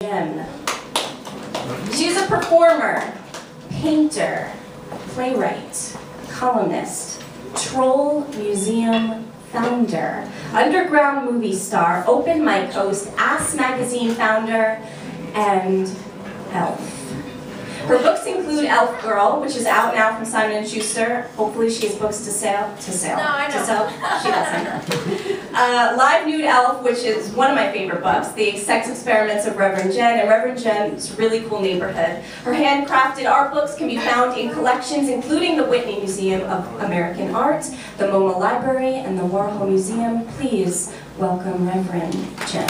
Jen. She's a performer, painter, playwright, columnist, troll museum founder, underground movie star, open mic host, Ass Magazine founder, and elf. Her books include Elf Girl, which is out now from Simon & Schuster. Hopefully she has books to sell. No, I know. To sell. She doesn't. Live Nude Elf, which is one of my favorite books, The Sex Experiments of Reverend Jen. And Reverend Jen's a really cool neighborhood. Her handcrafted art books can be found in collections including the Whitney Museum of American Art, the MoMA Library, and the Warhol Museum. Please welcome Reverend Jen.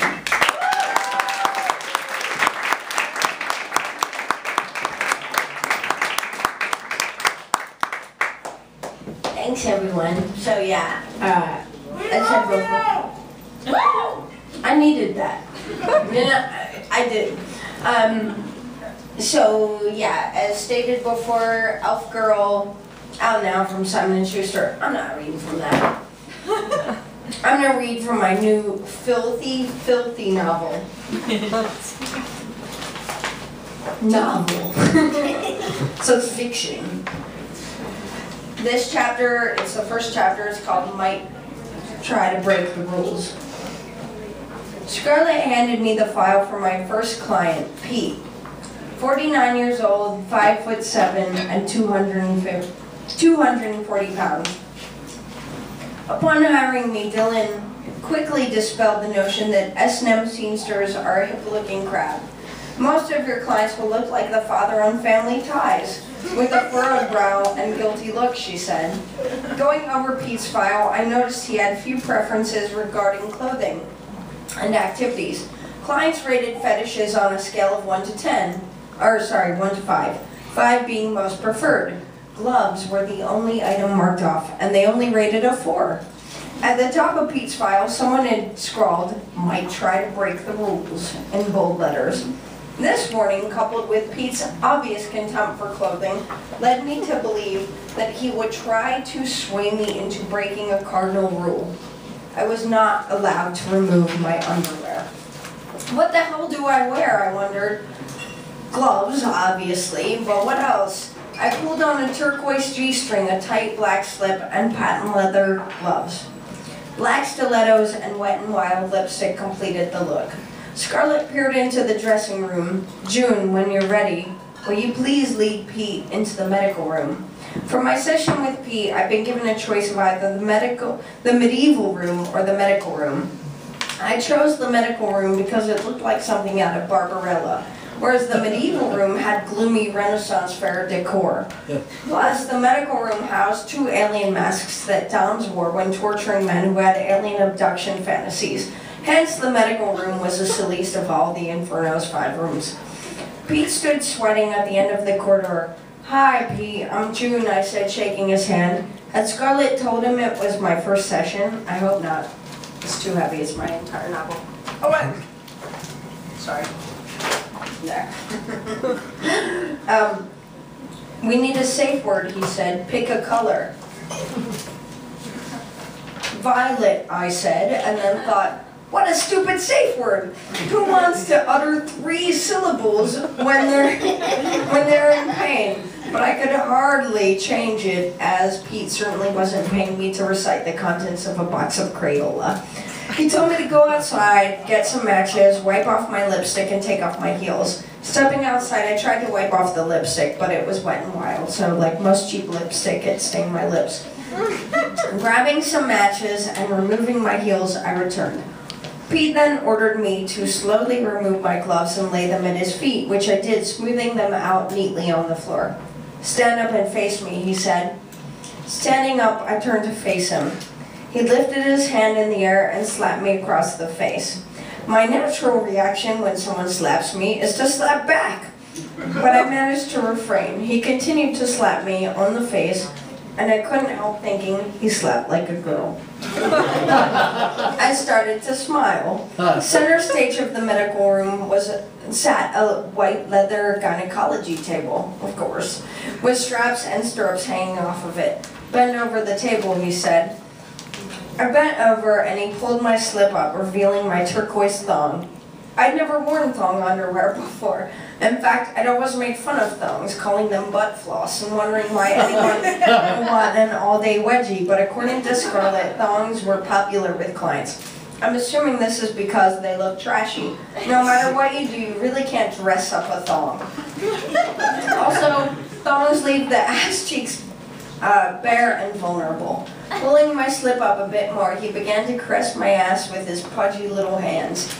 Thanks, everyone. So yeah, I said before, I needed that. I did. So yeah, as stated before, Elf Girl, out now from Simon & Schuster. I'm not reading from that. I'm gonna read from my new filthy, filthy novel. Novel. So it's fiction. This chapter, it's the first chapter, it's called Might Try to Break the Rules. Scarlett handed me the file for my first client, Pete. 49 years old, 5'7", and 240 pounds. Upon hiring me, Dylan quickly dispelled the notion that S&M Teamsters are a hip-looking crowd. Most of your clients will look like the father on Family Ties, with a furrowed brow and guilty look, she said. Going over Pete's file, I noticed he had few preferences regarding clothing and activities. Clients rated fetishes on a scale of 1 to 10, or sorry, 1 to 5, 5 being most preferred. Gloves were the only item marked off, and they only rated a 4. At the top of Pete's file, someone had scrawled, "Might try to break the rules," in bold letters. This warning, coupled with Pete's obvious contempt for clothing, led me to believe that he would try to sway me into breaking a cardinal rule. I was not allowed to remove my underwear. What the hell do I wear, I wondered. Gloves, obviously, but what else? I pulled on a turquoise G-string, a tight black slip, and patent leather gloves. Black stilettos and Wet n Wild lipstick completed the look. Scarlett peered into the dressing room. "June, when you're ready, will you please lead Pete into the medical room?" For my session with Pete, I've been given a choice of either the medieval room or the medical room. I chose the medical room because it looked like something out of Barbarella, whereas the medieval room had gloomy Renaissance fair decor. Plus, the medical room housed 2 alien masks that Doms wore when torturing men who had alien abduction fantasies. Hence, the medical room was the silliest of all the Inferno's 5 rooms. Pete stood sweating at the end of the corridor. "Hi, Pete, I'm June," I said, shaking his hand. Had Scarlett told him it was my first session? I hope not. It's too heavy, it's my entire novel. Oh, what? Sorry. There. We need a safe word, he said. Pick a color. Violet, I said, and then thought, what a stupid safe word. Who wants to utter 3 syllables when they're in pain? But I could hardly change it, as Pete certainly wasn't paying me to recite the contents of a box of Crayola. He told me to go outside, get some matches, wipe off my lipstick, and take off my heels. Stepping outside, I tried to wipe off the lipstick, but it was Wet n Wild, so like most cheap lipstick, it stained my lips. Grabbing some matches and removing my heels, I returned. Pete then ordered me to slowly remove my gloves and lay them at his feet, which I did, smoothing them out neatly on the floor. "Stand up and face me," he said. Standing up, I turned to face him. He lifted his hand in the air and slapped me across the face. My natural reaction when someone slaps me is to slap back, but I managed to refrain. He continued to slap me on the face, and I couldn't help thinking he slept like a girl. I started to smile. Center stage of the medical room sat a white leather gynecology table, of course, with straps and stirrups hanging off of it. "Bend over the table," he said. I bent over and he pulled my slip up, revealing my turquoise thong. I'd never worn thong underwear before. In fact, I'd always made fun of thongs, calling them butt floss, and wondering why anyone would want an all-day wedgie. But according to Scarlett, thongs were popular with clients. I'm assuming this is because they look trashy. No matter what you do, you really can't dress up a thong. Also, thongs leave the ass cheeks bare and vulnerable. Pulling my slip up a bit more, he began to caress my ass with his pudgy little hands.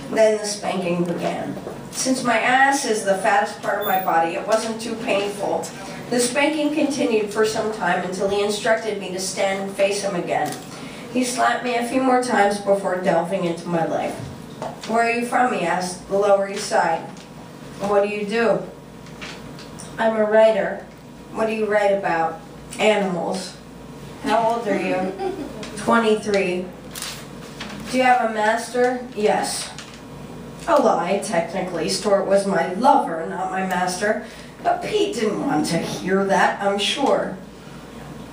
Then the spanking began. Since my ass is the fattest part of my body, it wasn't too painful. The spanking continued for some time until he instructed me to stand and face him again. He slapped me a few more times before delving into my life. Where are you from? He asked. The Lower East Side. What do you do? I'm a writer. What do you write about? Animals. How old are you? 23. Do you have a master? Yes. A lie, technically. Stuart was my lover, not my master. But Pete didn't want to hear that, I'm sure.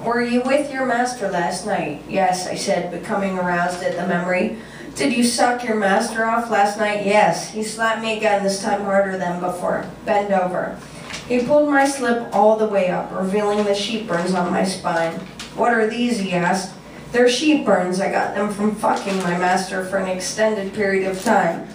Were you with your master last night? Yes, I said, becoming aroused at the memory. Did you suck your master off last night? Yes. He slapped me again, this time harder than before. Bend over. He pulled my slip all the way up, revealing the sheep burns on my spine. What are these? He asked. They're sheep burns. I got them from fucking my master for an extended period of time.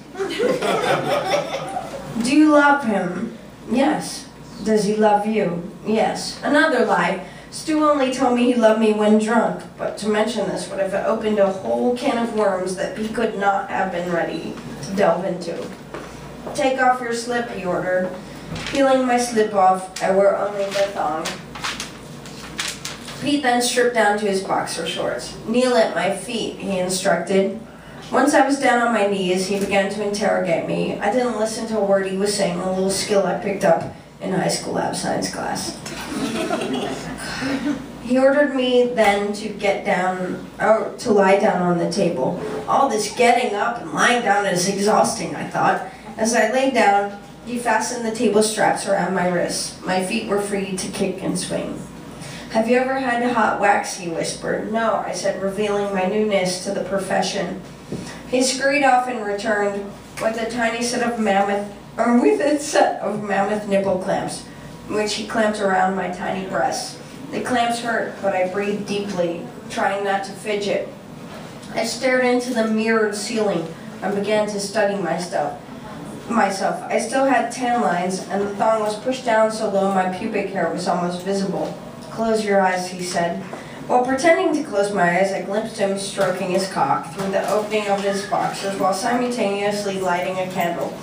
Do you love him? Yes. Does he love you? Yes. Another lie. Stu only told me he loved me when drunk, but to mention this would have opened a whole can of worms that he could not have been ready to delve into. Take off your slip, he ordered. Peeling my slip off, I wore only the thong. Pete then stripped down to his boxer shorts. Kneel at my feet, he instructed. Once I was down on my knees, he began to interrogate me. I didn't listen to a word he was saying, a little skill I picked up in high school lab science class. He ordered me then to to lie down on the table. All this getting up and lying down is exhausting, I thought. As I lay down, he fastened the table straps around my wrists. My feet were free to kick and swing. Have you ever had hot wax? He whispered. No, I said, revealing my newness to the profession. He scurried off and returned with a set of mammoth nipple clamps, which he clamped around my tiny breasts. The clamps hurt, but I breathed deeply, trying not to fidget. I stared into the mirrored ceiling and began to study myself. I still had tan lines, and the thong was pushed down so low my pubic hair was almost visible. Close your eyes, he said. While pretending to close my eyes, I glimpsed him stroking his cock through the opening of his boxers while simultaneously lighting a candle.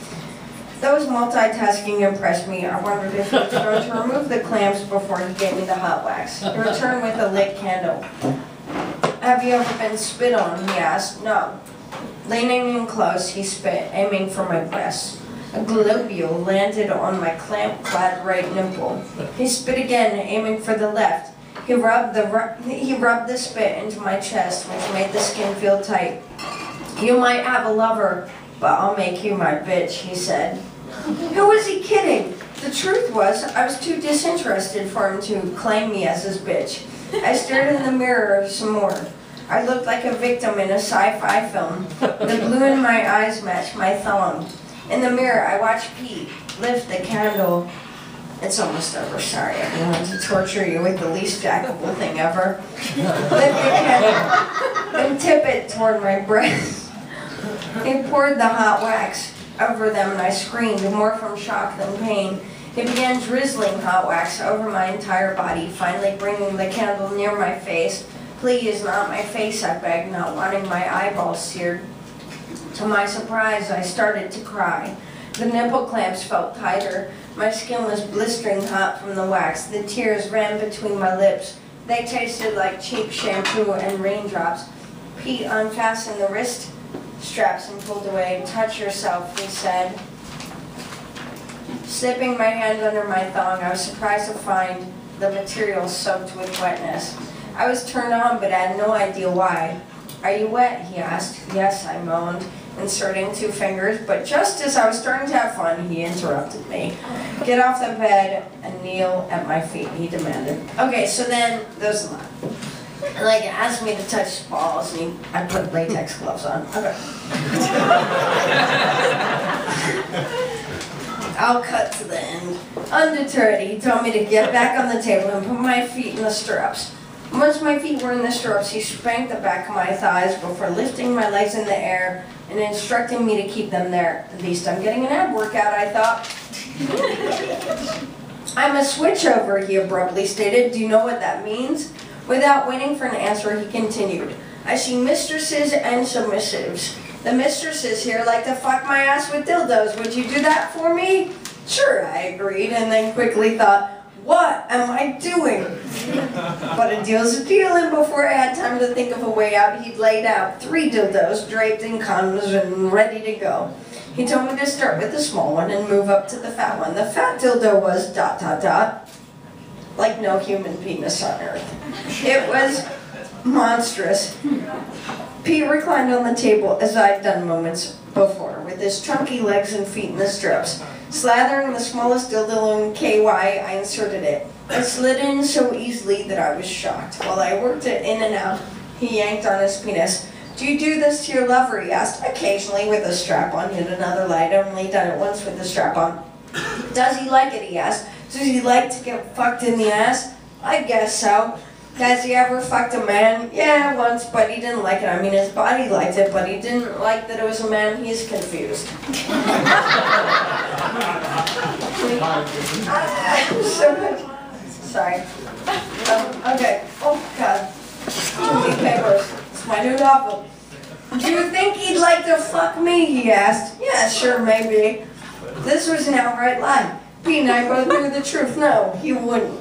Though his multitasking impressed me, I wondered if he was going to remove the clamps before he gave me the hot wax. He returned with a lit candle. Have you ever been spit on? He asked. No. Leaning in close, he spit, aiming for my breast. A globule landed on my clamp-clad right nipple. He spit again, aiming for the left. He rubbed the spit into my chest, which made the skin feel tight. You might have a lover, but I'll make you my bitch, he said. Who was he kidding? The truth was, I was too disinterested for him to claim me as his bitch. I stared in the mirror some more. I looked like a victim in a sci-fi film. The blue in my eyes matched my thong. In the mirror, I watched Pete lift the candle. It's almost over, sorry everyone, to torture you with the least jackable thing ever. Lift the candle and tip it toward my breast. He poured the hot wax over them and I screamed, more from shock than pain. He began drizzling hot wax over my entire body, finally bringing the candle near my face. Please, not my face, I begged, not wanting my eyeballs seared. To my surprise, I started to cry. The nipple clamps felt tighter. My skin was blistering hot from the wax. The tears ran between my lips. They tasted like cheap shampoo and raindrops. Pete unfastened the wrist straps and pulled away. Touch yourself, he said. Slipping my hand under my thong, I was surprised to find the material soaked with wetness. I was turned on, but I had no idea why. Are you wet? He asked. Yes, I moaned, inserting 2 fingers, but just as I was starting to have fun, he interrupted me. Get off the bed and kneel at my feet, he demanded. Okay, so then, there's a lot. Like, he asked me to touch his balls, and I put latex gloves on. Okay. I'll cut to the end. Undeterred, he told me to get back on the table and put my feet in the stirrups. Once my feet were in the stirrups, he spanked the back of my thighs before lifting my legs in the air and instructing me to keep them there. At least I'm getting an ab workout, I thought. I'm a switchover, he abruptly stated. Do you know what that means? Without waiting for an answer, he continued. I see mistresses and submissives. The mistresses here like to fuck my ass with dildos. Would you do that for me? Sure, I agreed, and then quickly thought, what am I doing? But a deal's a deal, and before I had time to think of a way out, he'd laid out 3 dildos draped in condoms and ready to go. He told me to start with the small one and move up to the fat one. The fat dildo was ... like no human penis on earth. It was monstrous. Pete reclined on the table as I'd done moments before, with his chunky legs and feet in the stirrups. Slathering the smallest dildo in KY, I inserted it. It slid in so easily that I was shocked. While I worked it in and out, he yanked on his penis. Do you do this to your lover? He asked. Occasionally with a strap-on. Yet another lie. I'd only done it once with the strap-on. Does he like it? He asked. Does he like to get fucked in the ass? I guess so. Has he ever fucked a man? Yeah, once, but he didn't like it. I mean, his body liked it, but he didn't like that it was a man. He's confused. So much. Sorry. Okay. Oh, God. Too many papers. It's my new novel. Do you think he'd like to fuck me? He asked. Yeah, sure, maybe. This was an outright lie. Pete and I both knew the truth. No, he wouldn't.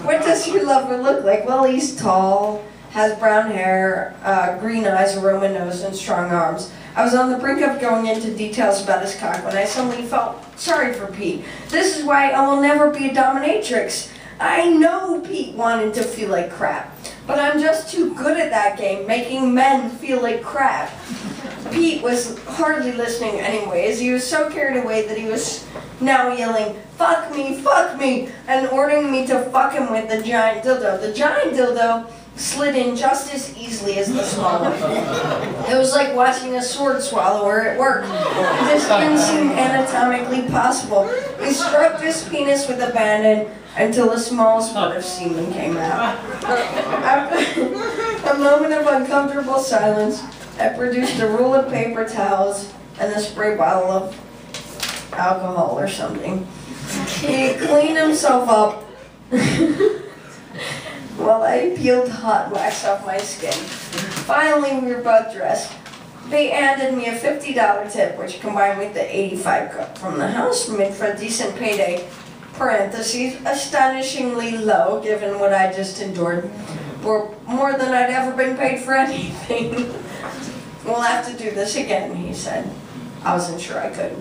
What does your lover look like? Well, he's tall, has brown hair, green eyes, a Roman nose, and strong arms. I was on the brink of going into details about his cock when I suddenly felt sorry for Pete. This is why I will never be a dominatrix. I know Pete wanted to feel like crap, but I'm just too good at that game, making men feel like crap. Pete was hardly listening anyways. He was so carried away that he was now yelling, fuck me, and ordering me to fuck him with the giant dildo. The giant dildo slid in just as easily as the small one. It was like watching a sword swallower at work. This didn't seem anatomically possible. He struck this penis with abandon until the smallest spurt of semen came out. After a moment of uncomfortable silence, I produced a roll of paper towels and a spray bottle of alcohol or something. He cleaned himself up while I peeled hot wax off my skin. Finally, we were both dressed. They handed me a $50 tip, which combined with the $85 cut from the house made for a decent payday. Parentheses, astonishingly low given what I just endured. More than I'd ever been paid for anything. We'll have to do this again, he said. I wasn't sure I could.